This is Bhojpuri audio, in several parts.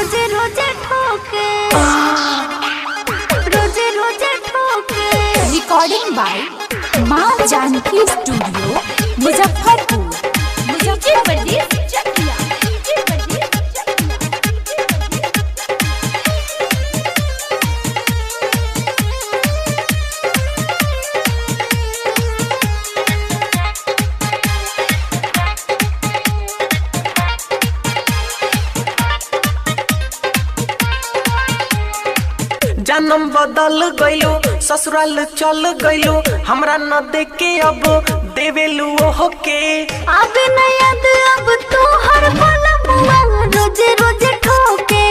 रोजे रोजे ठोके रोजे रोजे ठोके। रिकॉर्डिंग बाय माँ जानकी स्टूडियो मुजफ्फरपुर। जन्म बदल गइलो ससुराल चल गइलो हमरा न देखे अब देवेलू ओहो के। अब न याद अब तो हर पल मुआ रोजे रोजे ठोके।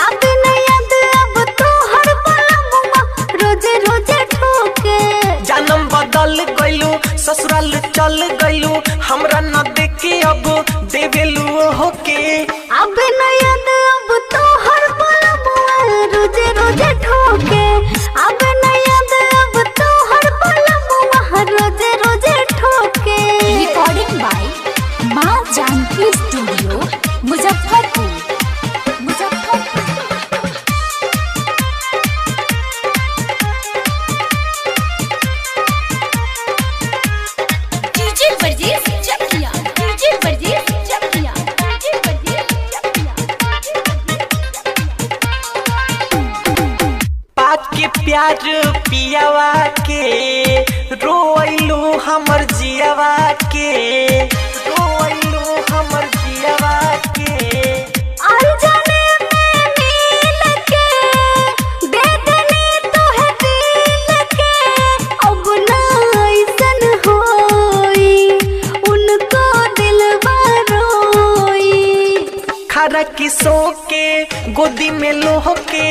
अब न याद अब तो हर पल मुआ रोजे रोजे ठोके। जन्म बदल गइलो ससुराल चल गइलो हमरा न देखे अब देवेलू ओहो के। अब न याद अब तो हर पल मुआ रोजे रोजे ठोके। अब न याद अब तो हर पल मुआ रोजे रोजे ठोके। रिकॉर्डिंग बाय माँ जानकी स्टूडियो मुजफ्फरपुर। के प्यार पियावा के रोइलू हमर जियावा के रोइलू हमर जियावा के। अनजाने में मिल के दे देने तो है दिल के। अब ना ऐसन होई उनको दिलवा रोई। खरा किसो के गोदी में लोह के।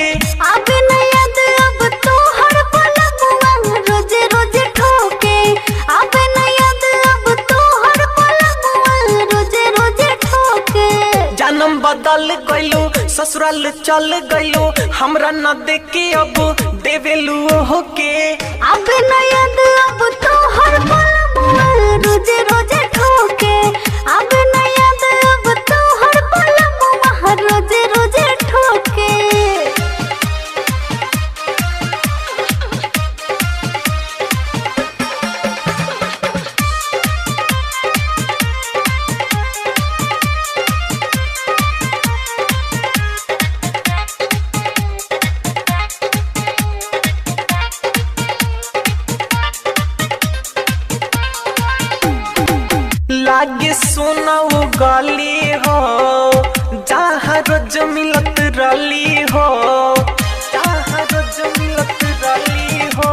अब न याद अब तो हर पल मुआ रोजे रोजे ठोके। अब न याद अब तो हर पल मुआ रोजे रोजे ठोके। जन्म बदल गइलो ससुराल चल गइलो हमरा न देखे अब देवेलू ओहो के। अब न याद अब तो हर पल मुआ रोजे रोजे ठोके। अब न याद अब तो हर पल मुआ रोजे रोजे ठोके। लागे सोना वो गली हो जहाँ रोज मिलत रली हो जहाँ रोज मिलत रली हो।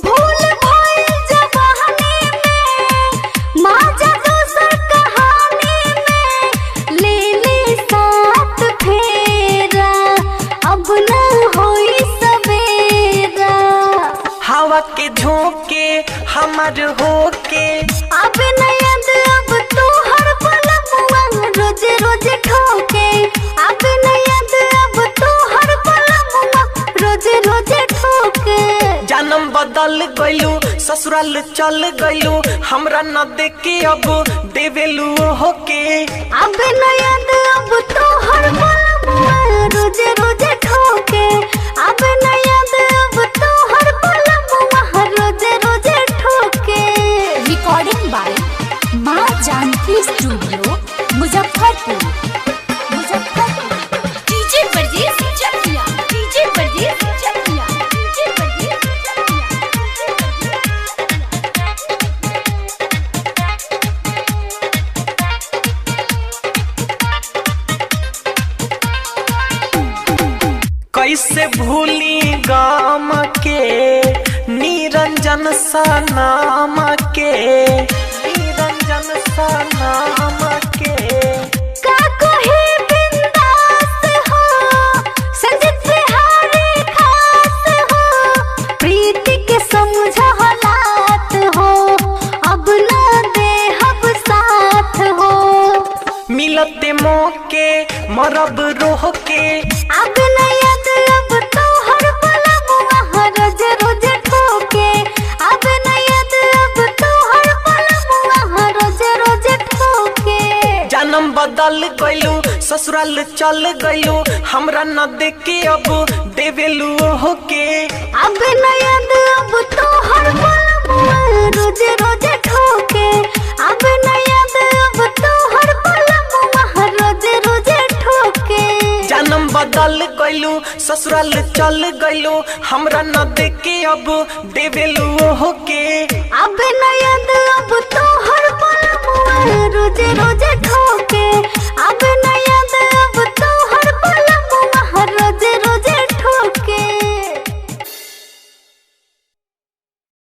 भूल भइल जवानी में माजा दूसर कहानी में ले ले साथ फेरा अब न होई सवेरा। हवा के झोंके हमार हो के। अब न याद अब तो हर पल मुआ रोजे रोजे ठोके। अब न याद अब तो हर पल मुआ रोजे रोजे ठोके। जन्म बदल गइलू ससुराल चल गइलू हमरा न देखे अब देवेलू ओहो के। अब न याद अब तो हर पल मुआ रोजे रोजे ठोके। अब न याद अब तो हर पल मुआ रोजे रोजे ठोके। रिकॉर्डिंग बाय माँ जानकी स्टूडियो मुजफ्फरपुर। कैसे भूली गाम के निरंजन सा नाम के निरंजन सा नाम के। का कोई बिंदास हो संजित बिहारी खास हो प्रीति के समझ हालात हो अब ना दे अब साथ हो। मिलते मौके मरब रोह के। अब न याद अब तो हर पल मुआ रोजे रोजे ठोके। अब न याद अब तो हर पल मुआ रोजे रोजे ठोके। जन्म बदल गइलू ससुराल चल गइलू हमरा न देख के अब देवेलू हो के अब न याद अब तोहर बलमुआ रोजे रोजे ठोके अब न याद अब तोहर बलमुआ रोजे रोजे ठोके जन्म बदल गइलू ससुराल चल गइलू हमरा न देख के अब देवेलू हो के अब न याद अब तोहर बलमुआ रोजे रोजे